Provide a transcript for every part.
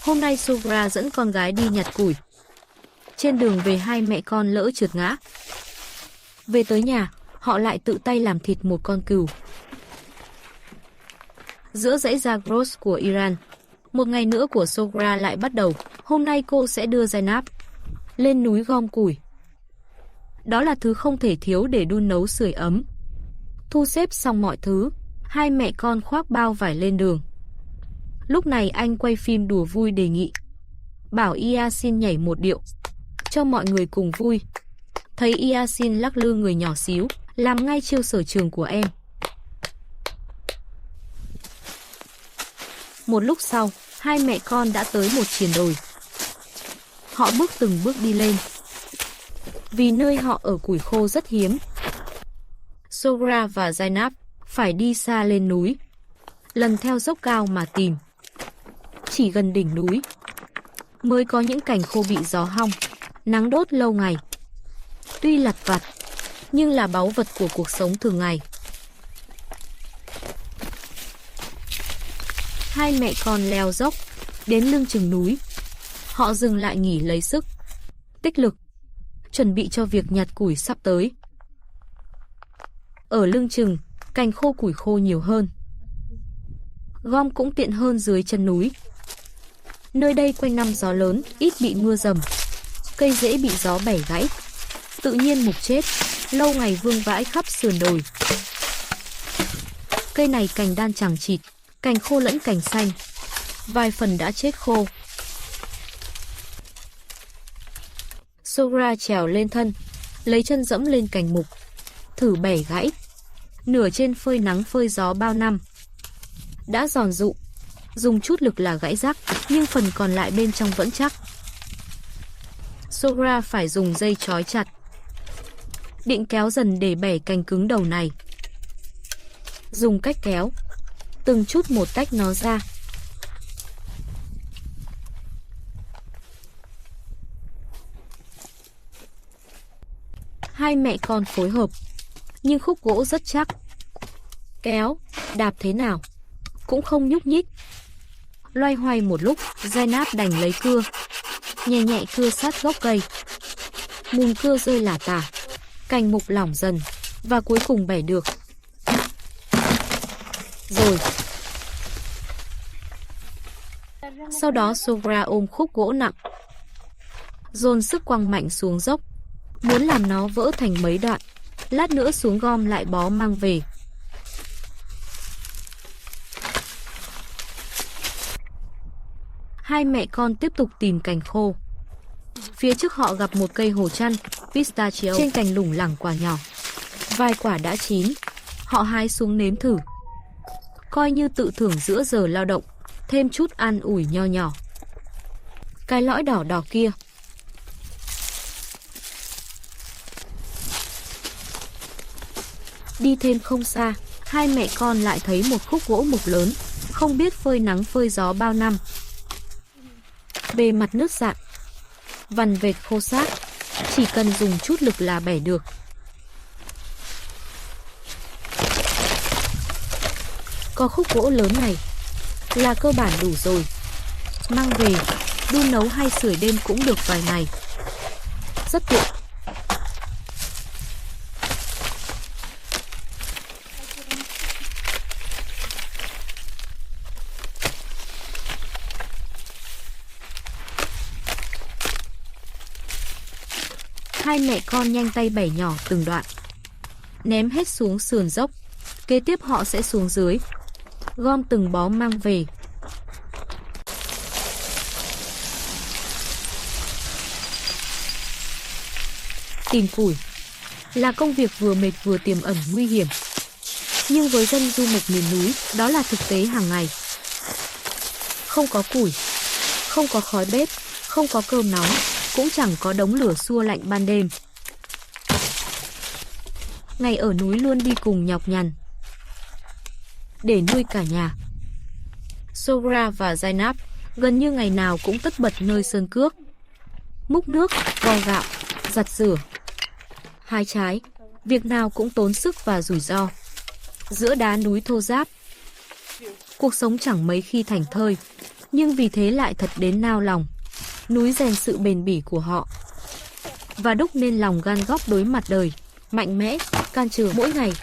Hôm nay Sogra dẫn con gái đi nhặt củi. Trên đường về hai mẹ con lỡ trượt ngã. Về tới nhà, họ lại tự tay làm thịt một con cừu. Giữa dãy Zagros của Iran, một ngày nữa của Sogra lại bắt đầu. Hôm nay cô sẽ đưa Zainab lên núi gom củi. Đó là thứ không thể thiếu để đun nấu sưởi ấm. Thu xếp xong mọi thứ, hai mẹ con khoác bao vải lên đường. Lúc này anh quay phim đùa vui đề nghị, bảo Yasin nhảy một điệu, cho mọi người cùng vui. Thấy Yasin lắc lư người nhỏ xíu, làm ngay chiêu sở trường của em. Một lúc sau, hai mẹ con đã tới một triền đồi. Họ bước từng bước đi lên. Vì nơi họ ở củi khô rất hiếm, Sogra và Zainab phải đi xa lên núi, lần theo dốc cao mà tìm. Chỉ gần đỉnh núi mới có những cành khô bị gió hong, nắng đốt lâu ngày. Tuy lặt vặt, nhưng là báu vật của cuộc sống thường ngày. Hai mẹ con leo dốc, đến lưng chừng núi. Họ dừng lại nghỉ lấy sức, tích lực, chuẩn bị cho việc nhặt củi sắp tới. Ở lưng chừng, cành khô củi khô nhiều hơn. Gom cũng tiện hơn dưới chân núi. Nơi đây quanh năm gió lớn, ít bị mưa dầm. Cây rễ bị gió bẻ gãy, tự nhiên mục chết, lâu ngày vương vãi khắp sườn đồi. Cây này cành đan chằng chịt, cành khô lẫn cành xanh, vài phần đã chết khô. Sogra trèo lên thân, lấy chân dẫm lên cành mục, thử bẻ gãy. Nửa trên phơi nắng phơi gió bao năm, đã giòn rụng, dùng chút lực là gãy rắc, nhưng phần còn lại bên trong vẫn chắc. Sogra phải dùng dây trói chặt, định kéo dần để bẻ cành cứng đầu này. Dùng cách kéo, từng chút một tách nó ra. Hai mẹ con phối hợp, nhưng khúc gỗ rất chắc. Kéo, đạp thế nào cũng không nhúc nhích. Loay hoay một lúc, Zainab đành lấy cưa, nhẹ nhẹ cưa sát gốc cây. Mùn cưa rơi lả tả, cành mục lỏng dần, và cuối cùng bẻ được. Rồi. Sau đó Sogra ôm khúc gỗ nặng, dồn sức quăng mạnh xuống dốc, muốn làm nó vỡ thành mấy đoạn. Lát nữa xuống gom lại bó mang về. Hai mẹ con tiếp tục tìm cành khô. Phía trước họ gặp một cây hồ chăn pistachio, trên cành lủng lẳng quả nhỏ. Vài quả đã chín, họ hái xuống nếm thử, coi như tự thưởng giữa giờ lao động, thêm chút an ủi nho nhỏ. Cái lõi đỏ đỏ kia. Đi thêm không xa, hai mẹ con lại thấy một khúc gỗ mục lớn, không biết phơi nắng phơi gió bao năm. Bề mặt nứt rạn, vằn vệt khô xác, chỉ cần dùng chút lực là bẻ được. Có khúc gỗ lớn này là cơ bản đủ rồi. Mang về, đun nấu hay sưởi đêm cũng được vài ngày. Rất tiện. Hai mẹ con nhanh tay bẻ nhỏ từng đoạn, ném hết xuống sườn dốc. Kế tiếp họ sẽ xuống dưới, gom từng bó mang về. Tìm củi là công việc vừa mệt vừa tiềm ẩn nguy hiểm. Nhưng với dân du mục miền núi, đó là thực tế hàng ngày. Không có củi, không có khói bếp, không có cơm nóng, cũng chẳng có đống lửa xua lạnh ban đêm. Ngày ở núi luôn đi cùng nhọc nhằn để nuôi cả nhà. Sogra và Zainab gần như ngày nào cũng tất bật nơi sơn cước, múc nước, vo gạo, giặt rửa, hái trái. Việc nào cũng tốn sức và rủi ro. Giữa đá núi thô ráp, cuộc sống chẳng mấy khi thảnh thơi. nhưng vì thế lại thật đến nao lòng. Núi rèn sự bền bỉ của họ và đúc nên lòng gan góc đối mặt đời, mạnh mẽ, can trường mỗi ngày.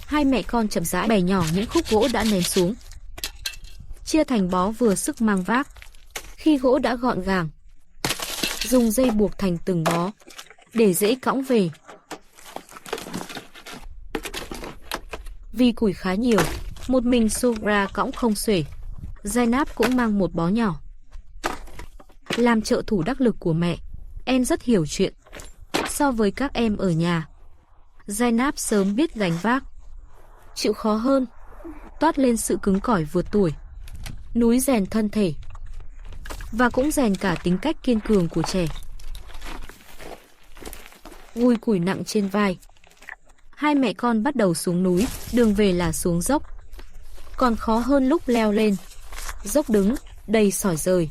Hai mẹ con chậm rãi bẻ nhỏ những khúc gỗ đã ném xuống, chia thành bó vừa sức mang vác. Khi gỗ đã gọn gàng, dùng dây buộc thành từng bó để dễ cõng về. Vì củi khá nhiều, một mình Sogra cõng không xuể. Zainab cũng mang một bó nhỏ. Làm trợ thủ đắc lực của mẹ, em rất hiểu chuyện. So với các em ở nhà, Zainab sớm biết gánh vác, chịu khó hơn, toát lên sự cứng cỏi vượt tuổi. Núi rèn thân thể và cũng rèn cả tính cách kiên cường của trẻ. Gùi củi nặng trên vai, hai mẹ con bắt đầu xuống núi. Đường về là xuống dốc, còn khó hơn lúc leo lên. Dốc đứng, đầy sỏi rời.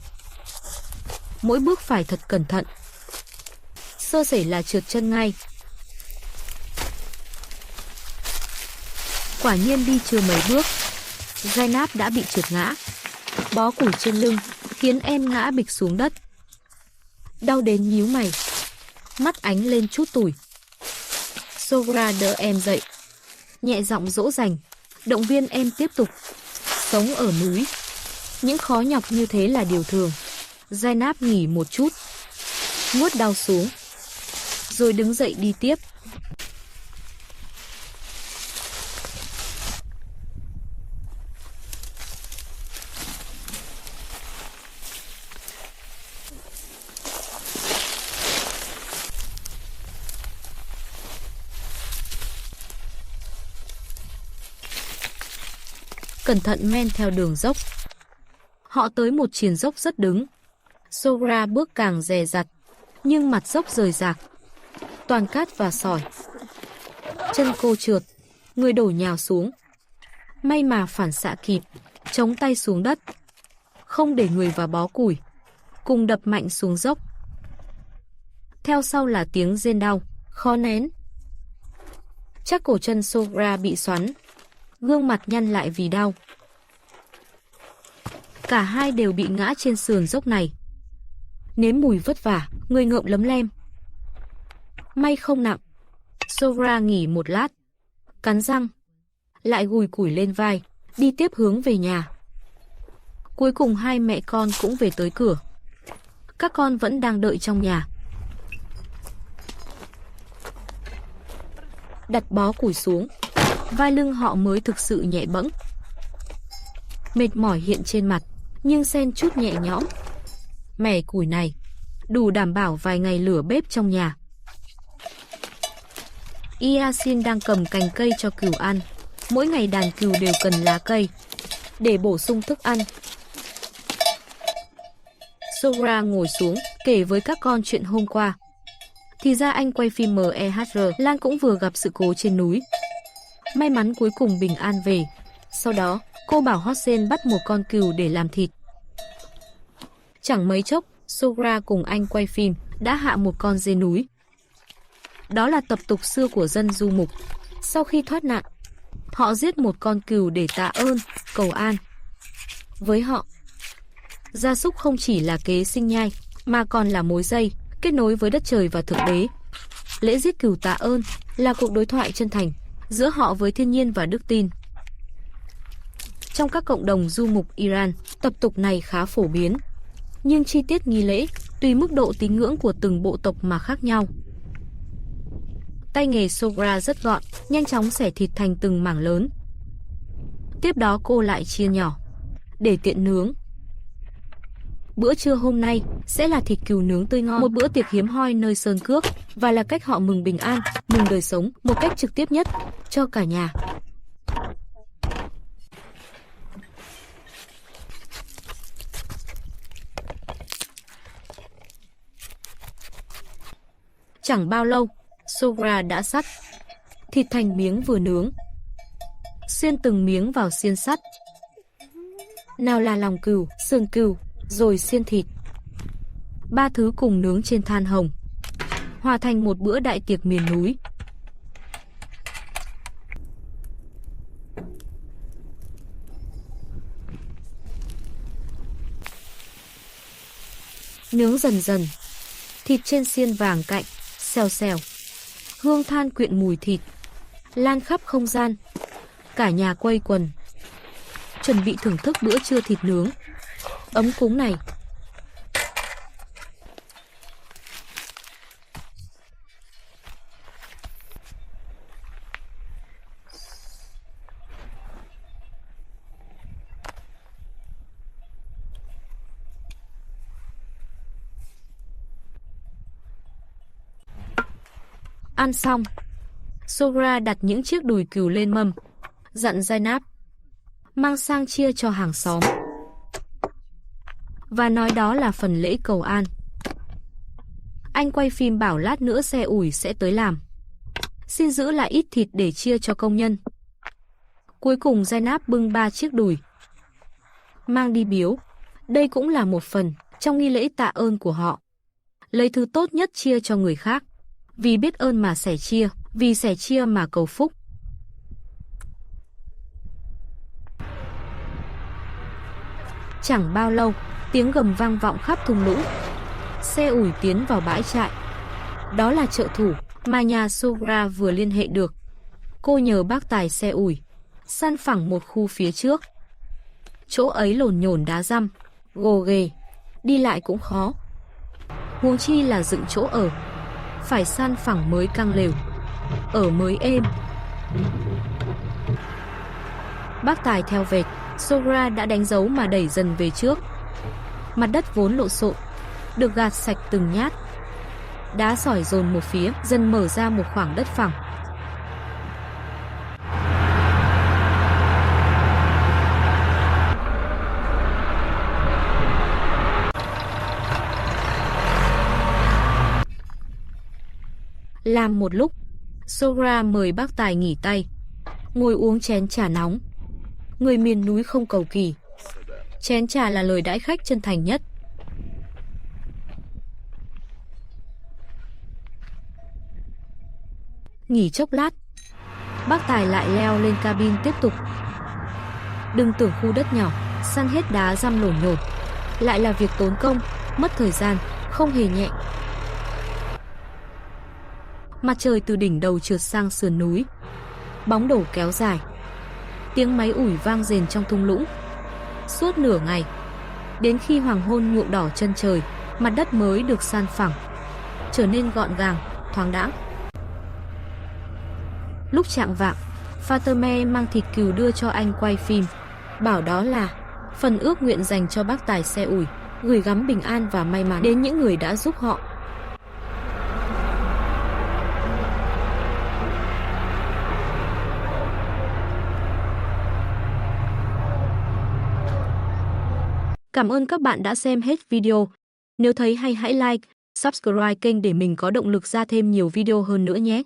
Mỗi bước phải thật cẩn thận, sơ sẩy là trượt chân ngay. Quả nhiên đi chưa mấy bước, Zainab đã bị trượt ngã. Bó củi trên lưng khiến em ngã bịch xuống đất. Đau đến nhíu mày, mắt ánh lên chút tủi. Sogra đỡ em dậy, nhẹ giọng dỗ dành, động viên em tiếp tục. Sống ở núi, những khó nhọc như thế là điều thường. Zainab nghỉ một chút, nuốt đau xuống, rồi đứng dậy đi tiếp. Cẩn thận men theo đường dốc. Họ tới một triền dốc rất đứng. Sogra bước càng dè dặt, nhưng mặt dốc rời rạc, toàn cát và sỏi. Chân cô trượt, người đổ nhào xuống. May mà phản xạ kịp, chống tay xuống đất, không để người vào bó củi, cùng đập mạnh xuống dốc. Theo sau là tiếng rên đau, khó nén. Chắc cổ chân Sogra bị xoắn, gương mặt nhăn lại vì đau. Cả hai đều bị ngã trên sườn dốc này. Nếm mùi vất vả, người ngợm lấm lem. May không nặng. Sogra nghỉ một lát, cắn răng, lại gùi củi lên vai, đi tiếp hướng về nhà. Cuối cùng hai mẹ con cũng về tới cửa. Các con vẫn đang đợi trong nhà. Đặt bó củi xuống, vai lưng họ mới thực sự nhẹ bẫng. Mệt mỏi hiện trên mặt, nhưng xen chút nhẹ nhõm. Mẻ củi này đủ đảm bảo vài ngày lửa bếp trong nhà. Yasin đang cầm cành cây cho cừu ăn. Mỗi ngày đàn cừu đều cần lá cây để bổ sung thức ăn. Sogra ngồi xuống kể với các con chuyện hôm qua. Thì ra anh quay phim MEHR Lan cũng vừa gặp sự cố trên núi. May mắn cuối cùng bình an về. Sau đó cô bảo Hossein bắt một con cừu để làm thịt. Chẳng mấy chốc, Sogra cùng anh quay phim đã hạ một con dê núi. Đó là tập tục xưa của dân du mục. Sau khi thoát nạn, họ giết một con cừu để tạ ơn, cầu an. Với họ, gia súc không chỉ là kế sinh nhai, mà còn là mối dây, kết nối với đất trời và Thượng Đế. Lễ giết cừu tạ ơn là cuộc đối thoại chân thành giữa họ với thiên nhiên và đức tin. Trong các cộng đồng du mục Iran, tập tục này khá phổ biến, nhưng chi tiết nghi lễ tùy mức độ tín ngưỡng của từng bộ tộc mà khác nhau. Tay nghề Sogra rất gọn, nhanh chóng xẻ thịt thành từng mảng lớn. Tiếp đó cô lại chia nhỏ để tiện nướng. Bữa trưa hôm nay sẽ là thịt cừu nướng tươi ngon, một bữa tiệc hiếm hoi nơi sơn cước, và là cách họ mừng bình an, mừng đời sống một cách trực tiếp nhất cho cả nhà. Chẳng bao lâu, Sogra đã sắt thịt thành miếng vừa nướng, xiên từng miếng vào xiên sắt. Nào là lòng cừu, sườn cừu, rồi xiên thịt. Ba thứ cùng nướng trên than hồng, hòa thành một bữa đại tiệc miền núi. Nướng dần dần. Thịt trên xiên vàng cạnh, xèo xèo. Hương than quyện mùi thịt, lan khắp không gian. Cả nhà quây quần, chuẩn bị thưởng thức bữa trưa thịt nướng ấm cúng này. Ăn xong, Sogra đặt những chiếc đùi cừu lên mâm, dặn Zainab mang sang chia cho hàng xóm, và nói đó là phần lễ cầu an. Anh quay phim bảo lát nữa xe ủi sẽ tới làm, xin giữ lại ít thịt để chia cho công nhân. Cuối cùng Zainab bưng 3 chiếc đùi mang đi biếu. Đây cũng là một phần trong nghi lễ tạ ơn của họ, lấy thứ tốt nhất chia cho người khác, vì biết ơn mà sẻ chia, vì sẻ chia mà cầu phúc. Chẳng bao lâu, tiếng gầm vang vọng khắp thung lũng. Xe ủi tiến vào bãi trại. Đó là trợ thủ mà nhà Sogra vừa liên hệ được. Cô nhờ bác tài xe ủi săn phẳng một khu phía trước. Chỗ ấy lổn nhổn đá răm, gồ ghề, đi lại cũng khó. Huống chi là dựng chỗ ở, phải săn phẳng mới căng lều, ở mới êm. Bác tài theo vệt, Sogra đã đánh dấu mà đẩy dần về trước. Mặt đất vốn lộn xộn, được gạt sạch từng nhát. Đá sỏi dồn một phía, dần mở ra một khoảng đất phẳng. Làm một lúc, Sogra mời bác tài nghỉ tay, ngồi uống chén trà nóng. Người miền núi không cầu kỳ, chén trà là lời đãi khách chân thành nhất. Nghỉ chốc lát, bác tài lại leo lên cabin tiếp tục. Đừng tưởng khu đất nhỏ, săn hết đá răm lổn nhổn lại là việc tốn công, mất thời gian, không hề nhẹ. Mặt trời từ đỉnh đầu trượt sang sườn núi, bóng đổ kéo dài. Tiếng máy ủi vang rền trong thung lũng. Suốt nửa ngày, đến khi hoàng hôn nhuộm đỏ chân trời, mặt đất mới được san phẳng, trở nên gọn gàng, thoáng đãng. Lúc chạng vạng, Fatime mang thịt cừu đưa cho anh quay phim, bảo đó là phần ước nguyện dành cho bác tài xe ủi, gửi gắm bình an và may mắn đến những người đã giúp họ. Cảm ơn các bạn đã xem hết video. Nếu thấy hay hãy like, subscribe kênh để mình có động lực ra thêm nhiều video hơn nữa nhé.